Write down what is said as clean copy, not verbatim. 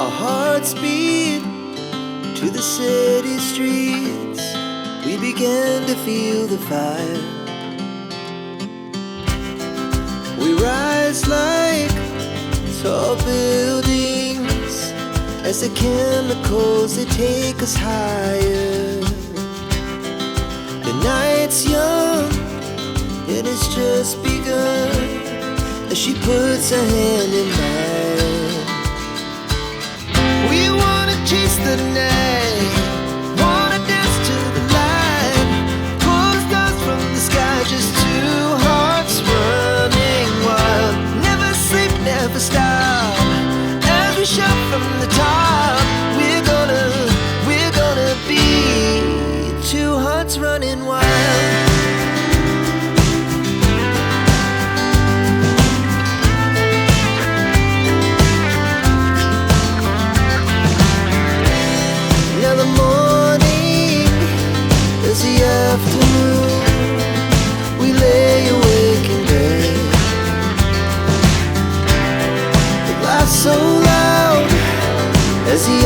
Our hearts beat to the city streets. We began to feel the fire. We rise like tall buildings as the chemicals, they take us higher. The night's young and it's just begun as she puts her hand in mine. We wanna chase the night, wanna dance to the light, pull the stars from the sky, just two hearts running wild. Never sleep, never stop, as we shout from the top. We're gonna be two hearts running wild. Now the morning is the afternoon. We lay awake in bed. The laughs so loud as the